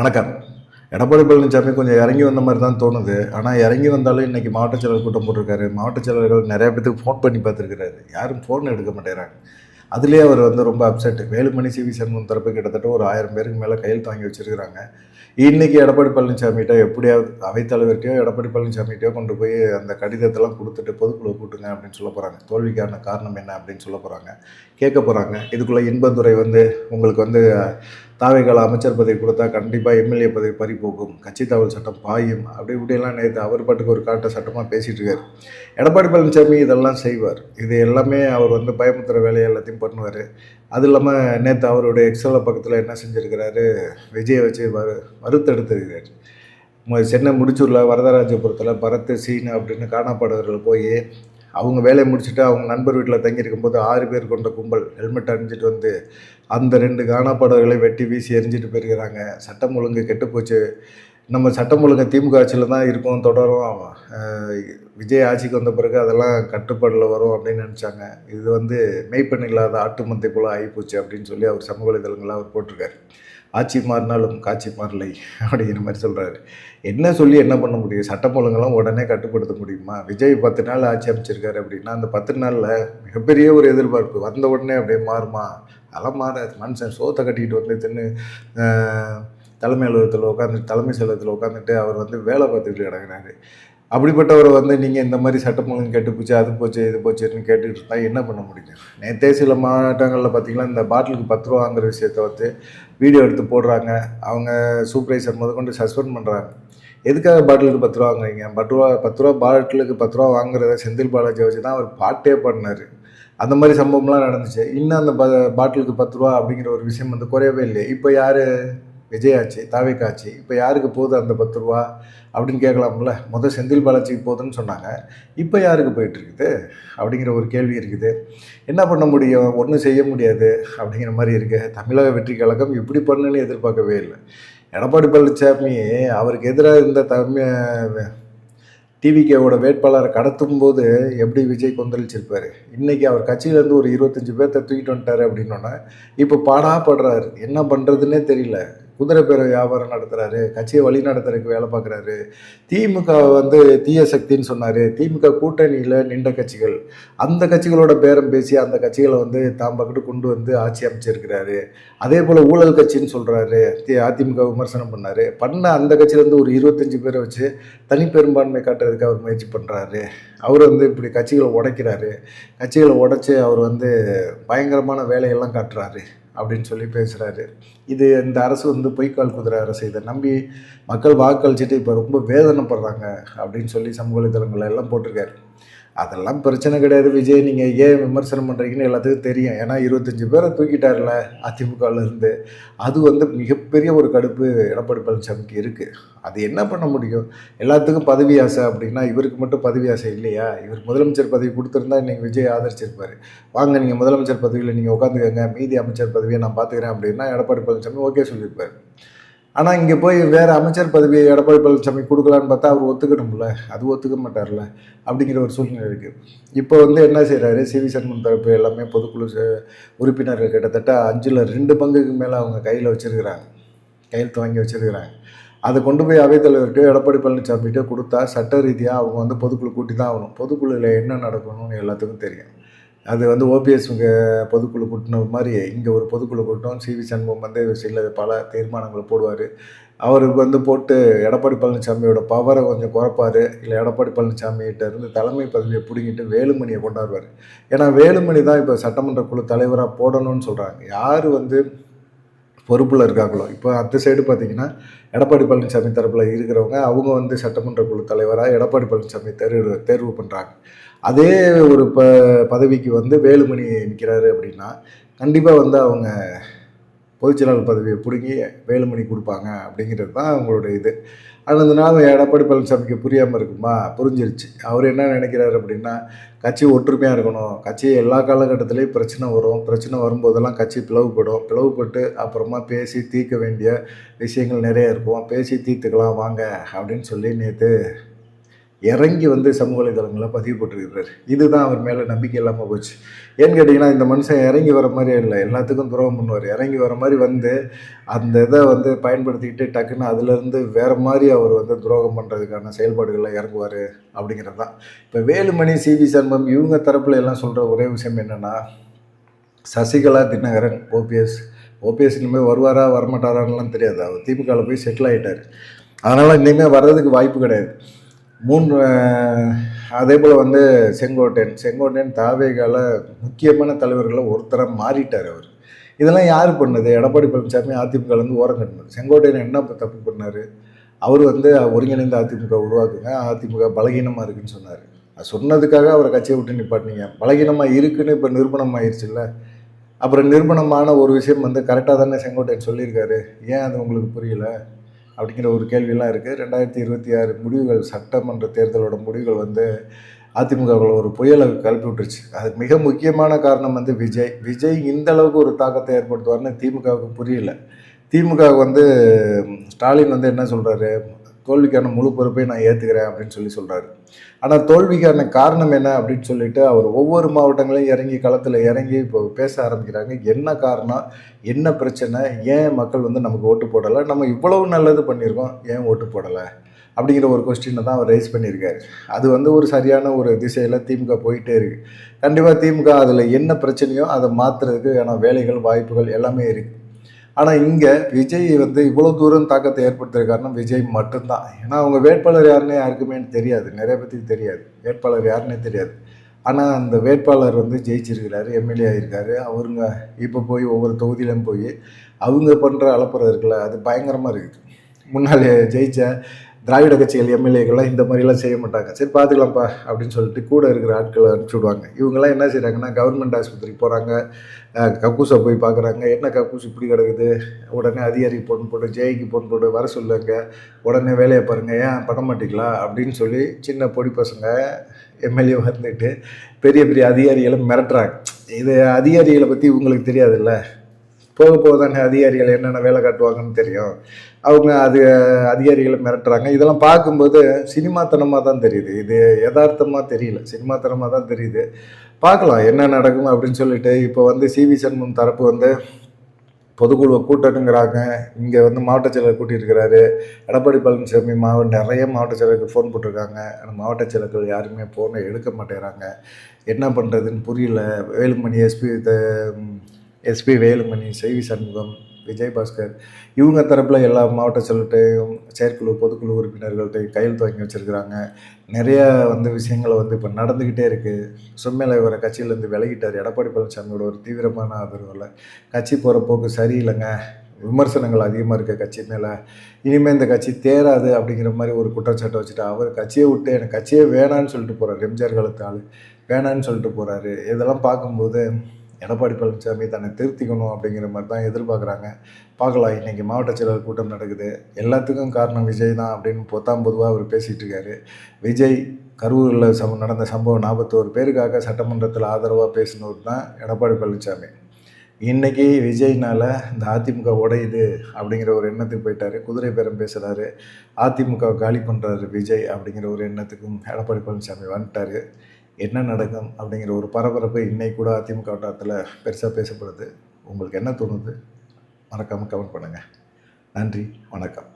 வணக்கம். எடப்பாடி பழனிசாமி கொஞ்சம் இறங்கி வந்த மாதிரி தான் தோணுது. ஆனால் இறங்கி வந்தாலும் இன்றைக்கி மாவட்ட செயலர் கூட்டம் போட்டிருக்காரு. மாவட்ட செயலர்கள் நிறைய பேத்துக்கு ஃபோன் பண்ணி பார்த்துருக்கிறாரு. யாரும் ஃபோன் எடுக்க மாட்டேங்கிறாங்க. அதுலேயே அவர் ரொம்ப அப்செட். வேலுமணி சிவி சண்முகம் தரப்பு கிட்டத்தட்ட ஒரு 1000 பேருக்கு மேலே கையெழுத்து வாங்கி வச்சுருக்கிறாங்க. இன்றைக்கி எடப்பாடி பழனிசாமிகிட்ட எப்படியாவது அவைத்தலைவர்கிட்டையோ எடப்பாடி பழனிசாமிகிட்டையோ கொண்டு போய் அந்த கடிதத்தெல்லாம் கொடுத்துட்டு பொதுக்குழு கூட்டுங்க அப்படின்னு சொல்ல போகிறாங்க. தோல்விக்கான காரணம் என்ன அப்படின்னு சொல்ல போகிறாங்க, கேட்க போகிறாங்க. இதுக்குள்ளே இன்பதுரை உங்களுக்கு தாவேக்கால அமைச்சர் பதவி கொடுத்தா கண்டிப்பாக எம்எல்ஏ பதவி பறி போகும், கட்சி தாவல் சட்டம் பாயும், அப்படி இப்படியெல்லாம் நேற்று அவர் பாட்டுக்கு ஒரு காட்ட சட்டமாக பேசிகிட்டு இருக்கார். எடப்பாடி பழனிசாமி இதெல்லாம் செய்வார். இது எல்லாமே அவர் பயமுத்துற வேலையை எல்லாத்தையும் பண்ணுவார். அது இல்லாமல் நேற்று அவருடைய எக்ஸல் பக்கத்தில் என்ன செஞ்சுருக்கிறாரு, விஜயை வச்சு வறுத்தெடுத்துருக்கிறார். சென்னை முடிச்சூரில் வரதராஜபுரத்தில் பரத் சீனு அப்படின்னு காணாப்பாடவர்கள் போய் அவங்க வேலையை முடிச்சுட்டு அவங்க நண்பர் வீட்டில் தங்கியிருக்கும்போது 6 பேர் கொண்ட கும்பல் ஹெல்மெட் அணிஞ்சிட்டு அந்த 2 காணாப்பாடவர்களை வெட்டி வீசி எரிஞ்சிட்டு போயிருக்கிறாங்க. சட்டம் ஒழுங்கு கெட்டுப்போச்சு. நம்ம சட்டம் ஒழுங்கு திமுக ஆட்சியில் தான் இருக்கும், தொடரும். விஜய் ஆட்சிக்கு வந்த பிறகு அதெல்லாம் கட்டுப்பாடில் வரும் அப்படின்னு நினச்சாங்க. இது மெய்ப்பெண் இல்லாத ஆட்டு மந்தை போல் ஆகிப்போச்சு அப்படின்னு சொல்லி அவர் சமூக வலைதளங்களில் அவர் போட்டிருக்காரு. ஆட்சி மாறினாலும் காட்சி மாறலை அப்படிங்கிற மாதிரி சொல்கிறாரு. என்ன சொல்லி என்ன பண்ண முடியும்? சட்டம் ஒழுங்கெல்லாம் உடனே கட்டுப்படுத்த முடியுமா? விஜய் 10 நாள் ஆட்சி அமைச்சிருக்காரு அப்படின்னா அந்த 10 நாளில் மிகப்பெரிய ஒரு எதிர்பார்ப்பு வந்த உடனே அப்படியே மாறுமா? அதெல்லாம் மாறாது. மனுஷன் சோத்தை கட்டிக்கிட்டு தின்னு தலைமை அலுவலகத்தில் தலைமை செயலகத்தில் உட்காந்துட்டு அவர் வேலை பார்த்துக்கிட்டு கிடக்குறாரு. அப்படிப்பட்டவரை நீங்கள் இந்த மாதிரி சட்டம் ஒழுங்கு கெட்டு போச்சு, அது போச்சு, இது போச்சுன்னு கேட்டுக்கிட்டு இருந்தால் என்ன பண்ண முடியும்? நேற்றே சில மாவட்டங்களில் பார்த்திங்கன்னா இந்த பாட்டிலுக்கு 10 ரூபாங்கிற விஷயத்தை வீடியோ எடுத்து போடுறாங்க. அவங்க சூப்பர்வைசர் முதற்கொண்டு சஸ்பெண்ட் பண்ணுறாங்க. எதுக்காக பாட்டிலுக்கு 10 ரூபா வாங்குறீங்க? 10 ரூபா பாட்டிலுக்கு 10 ரூபா வாங்குறத செந்தில் பாலாஜியை வச்சு தான் அவர் பாட்டே பண்ணார். அந்த மாதிரி சம்பவம்லாம் நடந்துச்சு. இன்னும் அந்த பாட்டிலுக்கு 10 ரூபா அப்படிங்கிற ஒரு விஷயம் குறையவே இல்லை. இப்போ யார்? விஜய் ஆச்சு, தாவேக்கா ஆச்சு. இப்போ யாருக்கு போகுது அந்த 10 ரூபா அப்படின்னு கேட்கலாம்ல. முதல் செந்தில் பாலாஜிக்கு போகுதுன்னு சொன்னாங்க. இப்போ யாருக்கு போயிட்டுருக்குது அப்படிங்கிற ஒரு கேள்வி இருக்குது. என்ன பண்ண முடியும்? ஒன்றும் செய்ய முடியாது அப்படிங்கிற மாதிரி இருக்குது. தமிழக வெற்றி கழகம் இப்படி பண்ணுன்னு எதிர்பார்க்கவே இல்லை. எடப்பாடி பழனிசாமி அவருக்கு எதிராக இருந்த டிவிகேவோட வேட்பாளரை கடத்தும் போது எப்படி விஜய் கொந்தளிச்சிருப்பார். இன்றைக்கி அவர் கட்சியிலேருந்து ஒரு 25 பேர்த்த தூக்கிட்டு வந்துட்டார் அப்படின்னோன்னா இப்போ பாடாப்படுறாரு. என்ன பண்ணுறதுன்னே தெரியல. குதிரை பேர வியாபாரம் நடத்துகிறாரு, கட்சியை வழி நடத்துறதுக்கு வேலை பார்க்குறாரு. திமுக தீய சக்தின்னு சொன்னார். திமுக கூட்டணியில் நின்ற கட்சிகள், அந்த கட்சிகளோட பேரம் பேசி அந்த கட்சிகளை தாம் பக்கத்து கொண்டு ஆட்சி அமைச்சிருக்கிறாரு. அதே போல் ஊழல் கட்சின்னு சொல்கிறாரு. அதிமுக விமர்சனம் பண்ண அந்த கட்சியிலேருந்து ஒரு 25 பேரை வச்சு தனிப்பெரும்பான்மை காட்டுறதுக்கு அவர் முயற்சி பண்ணுறாரு. அவர் இப்படி கட்சிகளை உடைக்கிறாரு. கட்சிகளை உடைச்சி அவர் பயங்கரமான வேலையெல்லாம் காட்டுறாரு அப்படின்னு சொல்லி பேசுகிறாரு. இந்த அரசு பொய்க்கால் குதிரை அரசு. இதை நம்பி மக்கள் வாக்களிச்சுட்டு இப்போ ரொம்ப வேதனைப்படுறாங்க அப்படின்னு சொல்லி சமூக வலைதளங்கள் எல்லாம் போட்டிருக்காரு. அதெல்லாம் பிரச்சனை கிடையாது. விஜய் நீங்கள் ஏன் விமர்சனம் பண்ணுறீங்கன்னு எல்லாத்துக்கும் தெரியும். ஏன்னா 25 பேரை தூக்கிட்டார்ல அதிமுகவிலேருந்து. அது மிகப்பெரிய ஒரு கடுப்பு எடப்பாடி பழனிசாமிக்கு இருக்குது. அது என்ன பண்ண முடியும்? எல்லாத்துக்கும் பதவி ஆசை அப்படின்னா இவருக்கு மட்டும் பதவி ஆசை இல்லையா? இவர் முதலமைச்சர் பதவி கொடுத்துருந்தா இன்றைக்கி விஜய் ஆதரிச்சிருப்பார். வாங்க நீங்கள் முதலமைச்சர் பதவியில் நீங்கள் உட்காந்துக்கங்க, மீதி அமைச்சர் பதவியை நான் பார்த்துக்கிறேன் அப்படின்னா எடப்பாடி பழனிசாமி ஓகே சொல்லியிருப்பார். ஆனால் இங்கே போய் வேறு அமைச்சர் பதவியை எடப்பாடி பழனிசாமி கொடுக்கலான்னு பார்த்தா அவர் ஒத்துக்கணும்ல. அது ஒத்துக்க மாட்டார்ல அப்படிங்கிற ஒரு சூழ்நிலை இருக்குது. இப்போ என்ன செய்கிறாரு, சிவி சண்முகம் தரப்பு எல்லாமே பொதுக்குழு உறுப்பினர்கள் கிட்டத்தட்ட 5ல் 2 பங்குக்கு மேலே அவங்க கையில் வச்சுருக்கிறாங்க, கையெழுத்து வாங்கி வச்சுருக்கிறாங்க. அதை கொண்டு போய் அவைத்தலைவர்கிட்டயோ எடப்பாடி பழனிசாமிகிட்டோ கொடுத்தா சட்ட ரீதியாக அவங்க பொதுக்குழு கூட்டி தான் ஆகணும். பொதுக்குழுவில் என்ன நடக்கணும்னு எல்லாத்துக்கும் தெரியும். அது ஓபிஎஸ் பொதுக்குழு கூட்டின மாதிரி இங்கே ஒரு பொதுக்குழு கூட்டம். சிவி சண்முகம் சில பல தீர்மானங்களை போடுவார். அவருக்கு போட்டு எடப்பாடி பழனிசாமியோட பவரை கொஞ்சம் குறைப்பார். இல்லை எடப்பாடி பழனிசாமிகிட்ட இருந்து தலைமை பதவியை பிடிங்கிட்டு வேலுமணியை கொண்டாடுவார். ஏன்னா வேலுமணி தான் இப்போ சட்டமன்ற குழு தலைவராக போடணும்னு சொல்கிறாங்க. யார் பொறுப்பில் இருக்காங்களோ, இப்போ அந்த சைடு பார்த்திங்கன்னா எடப்பாடி பழனிசாமி தரப்பில் இருக்கிறவங்க அவங்க சட்டமன்ற குழு தலைவராக எடப்பாடி பழனிசாமி தேர்வு பண்ணுறாங்க. அதே ஒரு பதவிக்கு வேலுமணி நிற்கிறாரு அப்படின்னா கண்டிப்பாக அவங்க பொதுச்செயலாளர் பதவியை பிடுங்கி வேலுமணி கொடுப்பாங்க அப்படிங்கிறது தான் அவங்களுடைய இது. ஆனால் அதனால் எடப்பாடி பழனிசாமிக்கு புரியாமல் இருக்குமா? புரிஞ்சிருச்சு. அவர் என்ன நினைக்கிறாரு அப்படின்னா கட்சி ஒற்றுமையாக இருக்கணும். கட்சி எல்லா காலகட்டத்திலையும் பிரச்சனை வரும். பிரச்சனை வரும்போதெல்லாம் கட்சி பிளவுபட்டு அப்புறமா பேசி தீர்க்க வேண்டிய விஷயங்கள் நிறைய இருக்கும். பேசி தீர்த்துக்கலாம் வாங்க அப்படின்னு சொல்லி நேற்று இறங்கி வந்து சமூக வலைதளங்களில் பதிவு போட்டிருக்கிறார். இதுதான் அவர் மேலே நம்பிக்கை இல்லாமல் போச்சு. ஏன்னு கேட்டிங்கன்னா, இந்த மனுஷன் இறங்கி வர மாதிரியே இல்லை, எல்லாத்துக்கும் துரோகம் பண்ணுவார். இறங்கி வர மாதிரி வந்து அந்த இதை வந்து பயன்படுத்திக்கிட்டு டக்குன்னு அதுலேருந்து வேறு மாதிரி அவர் வந்து துரோகம் பண்ணுறதுக்கான செயல்பாடுகளில் இறங்குவார் அப்படிங்கிறது தான். இப்போ வேலுமணி, சிவி சண்முகம் இவங்க தரப்பில் எல்லாம் சொல்கிற ஒரே விஷயம் என்னென்னா, சசிகலா, தினகரன், ஓபிஎஸ் இனிமேல் வருவாரா வரமாட்டாரான்லாம் தெரியாது. அவர் திமுகவில் போய் செட்டில் ஆகிட்டார். அதனால் இனிமேல் வர்றதுக்கு வாய்ப்பு கிடையாது. அதே போல் வந்து செங்கோட்டையன் தாவேகால முக்கியமான தலைவர்களை ஒருத்தராக மாறிட்டார் அவர். இதெல்லாம் யார் பண்ணது? எடப்பாடி பழனிசாமி அதிமுகலேருந்து ஓரம் கட்டினது. செங்கோட்டையன் என்ன தப்பு பண்ணார்? அவர் வந்து ஒருங்கிணைந்த அதிமுக உருவாக்குங்க, அதிமுக பலகீனமாக இருக்குன்னு சொன்னார். அது சொன்னதுக்காக அவரை கட்சியை விட்டு நிப்பாட்டினீங்க. பலகீனமாக இருக்குன்னு இப்போ நிரூபணம் ஆயிடுச்சுல்ல. அப்புறம் நிரூபணமான ஒரு விஷயம் வந்து கரெக்டாக தானே செங்கோட்டையன் சொல்லியிருக்காரு. ஏன் அது உங்களுக்கு புரியல அப்படிங்கிற ஒரு கேள்வியெல்லாம் இருக்குது. 2026 முடிவுகள், சட்டமன்ற தேர்தலோட முடிவுகள் வந்து அதிமுகவில் ஒரு புயலை கிளப்பி விட்டுருச்சு. அதுக்கு மிக முக்கியமான காரணம் வந்து விஜய் இந்த அளவுக்கு ஒரு தாக்கத்தை ஏற்படுத்துவார்னு திமுகவுக்கு புரியல. திமுக வந்து ஸ்டாலின் வந்து என்ன சொல்கிறாரு, தோல்விக்கான முழு பொறுப்பை நான் ஏற்றுக்கிறேன் அப்படின்னு சொல்கிறாரு. ஆனால் தோல்விக்கான காரணம் என்ன அப்படின்னு சொல்லிட்டு அவர் ஒவ்வொரு மாவட்டங்களையும் இறங்கி களத்தில் இறங்கி இப்போ பேச ஆரம்பிக்கிறாங்க. என்ன காரணம், என்ன பிரச்சனை, ஏன் மக்கள் வந்து நமக்கு ஓட்டு போடலை, நம்ம இவ்வளவு நல்லது பண்ணியிருக்கோம், ஏன் ஓட்டு போடலை அப்படிங்கிற ஒரு கொஸ்டினை தான் அவர் ரைஸ் பண்ணியிருக்காரு. அது வந்து ஒரு சரியான ஒரு திசையில் திமுக போயிட்டே இருக்குது. கண்டிப்பாக திமுக அதில் என்ன பிரச்சனையோ அதை மாற்றுறதுக்கு ஏன்னா வேலைகள், வாய்ப்புகள் எல்லாமே இருக்குது. ஆனால் இங்கே விஜய் வந்து இவ்வளோ தூரம் தாக்கத்தை ஏற்படுத்துகிற காரணம் விஜய் மட்டும்தான். ஏன்னா அவங்க வேட்பாளர் யாருன்னே யாருக்குமே தெரியாது, நிறைய பேருக்கு தெரியாது, வேட்பாளர் யாருன்னே தெரியாது. ஆனால் அந்த வேட்பாளர் வந்து ஜெயிச்சிருக்கிறாரு, எம்எல்ஏ ஆகிருக்காரு. அவருங்க இப்போ போய் ஒவ்வொரு தொகுதியிலும் போய் அவங்க பண்ணுற அலப்புறம் இருக்குல்ல, அது பயங்கரமாக இருக்குது. முன்னாலே ஜெயிச்ச திராவிட கட்சிகள் எம்எல்ஏக்கெல்லாம் இந்த மாதிரிலாம் செய்ய மாட்டாங்க. சரி பார்த்துக்கலாம்ப்பா அப்படின்னு சொல்லிட்டு கூட இருக்கிற ஆட்களை அனுப்பிச்சி விடுவாங்க. இவங்கெல்லாம் என்ன செய்கிறாங்கன்னா, கவர்மெண்ட் ஆஸ்பத்திரிக்கு போகிறாங்க, கக்கூஸை போய் பார்க்குறாங்க. என்ன கக்கூஸ் இப்படி கிடக்குது, உடனே அதிகாரிக்கு ஃபோன் போட்டு, ஜெய்க்கு ஃபோன் போட்டு வர சொல்லுங்க, உடனே வேலையை பாருங்கள், ஏன் பண்ண மாட்டீங்களா அப்படின்னு சொல்லி சின்ன பொடி பசங்க எம்எல்ஏ வந்துட்டு பெரிய பெரிய அதிகாரிகளை மிரட்டுறாங்க. இது அதிகாரிகளை பற்றி உங்களுக்கு தெரியாதுல்ல, போக போக தானே அதிகாரிகள் என்னென்ன வேலை காட்டுவாங்கன்னு தெரியும். அவங்க அதிகாரிகளை மிரட்டுறாங்க. இதெல்லாம் பார்க்கும்போது சினிமாத்தனமாக தான் தெரியுது, இது யதார்த்தமாக தெரியல, சினிமாத்தனமாக தான் தெரியுது. பார்க்கலாம் என்ன நடக்கும் அப்படின்னு சொல்லிட்டு. இப்போ வந்து சிவி சண்முகம் தரப்பு வந்து பொதுக்குழுவை கூட்டணுங்கிறாங்க. இங்கே வந்து மாவட்ட செயலர் கூட்டியிருக்கிறாரு. எடப்பாடி பழனிசாமி நிறைய மாவட்ட செயலருக்கு ஃபோன் போட்டிருக்காங்க. ஆனால் மாவட்ட செயலர்கள் யாருமே ஃபோனை எடுக்க மாட்டேங்கிறாங்க. என்ன பண்ணுறதுன்னு புரியல. வேலுமணி, எஸ்பி வேலுமணி, சிவி சண்முகம், விஜயபாஸ்கர் இவங்க தரப்பில் எல்லா மாவட்ட செயலர்கிட்டையும் செயற்குழு, பொதுக்குழு உறுப்பினர்கள்ட்டையும் கையெழுத்து வாங்கி வச்சுருக்கிறாங்க. நிறைய வந்து விஷயங்களை வந்து இப்போ நடந்துக்கிட்டே இருக்குது. சும்மையில் இவரை கட்சியிலேருந்து விலகிட்டார். எடப்பாடி பழனிசாமியோட ஒரு தீவிரமான ஆதரவில் கட்சி போகிற போக்கு சரியில்லைங்க, விமர்சனங்கள் அதிகமாக இருக்க கட்சி மேலே, இனிமேல் இந்த கட்சி தேராது அப்படிங்கிற மாதிரி ஒரு குற்றச்சாட்டை வச்சுட்டு அவர் கட்சியை விட்டு எனக்கு கட்சியே வேணான்னு சொல்லிட்டு போகிறார். எம்ஜிஆர் காலத்து ஆள் வேணான்னு சொல்லிட்டு போகிறாரு. இதெல்லாம் பார்க்கும்போது எடப்பாடி பழனிசாமி தன்னை திருத்திக்கணும் அப்படிங்கிற மாதிரி தான் எதிர்பார்க்குறாங்க. பார்க்கலாம். இன்றைக்கி மாவட்ட செயலர் கூட்டம் நடக்குது. எல்லாத்துக்கும் காரணம் விஜய் தான் அப்படின்னு பொதுவாக அவர் பேசிகிட்டு இருக்காரு. விஜய் கரூரில் நடந்த சம்பவம் 41 பேருக்காக சட்டமன்றத்தில் ஆதரவாக பேசினவர் தான் எடப்பாடி பழனிசாமி. இன்றைக்கி விஜய்னால் இந்த அதிமுக உடையுது அப்படிங்கிற ஒரு எண்ணத்துக்கு போயிட்டார். குதிரை பேரம் பேசுகிறாரு, அதிமுக காலி பண்ணுறாரு விஜய் அப்படிங்கிற ஒரு எண்ணத்துக்கும் எடப்பாடி பழனிசாமி வந்துட்டார். என்ன நடக்கும் அப்படிங்கிற ஒரு பரபரப்பு இன்னைக்கு கூட அதிமுக வட்டாரத்தில் பெருசாக பேசப்படுது. உங்களுக்கு என்ன தோணுது? மறக்காமல் கமெண்ட் பண்ணுங்கள். நன்றி, வணக்கம்.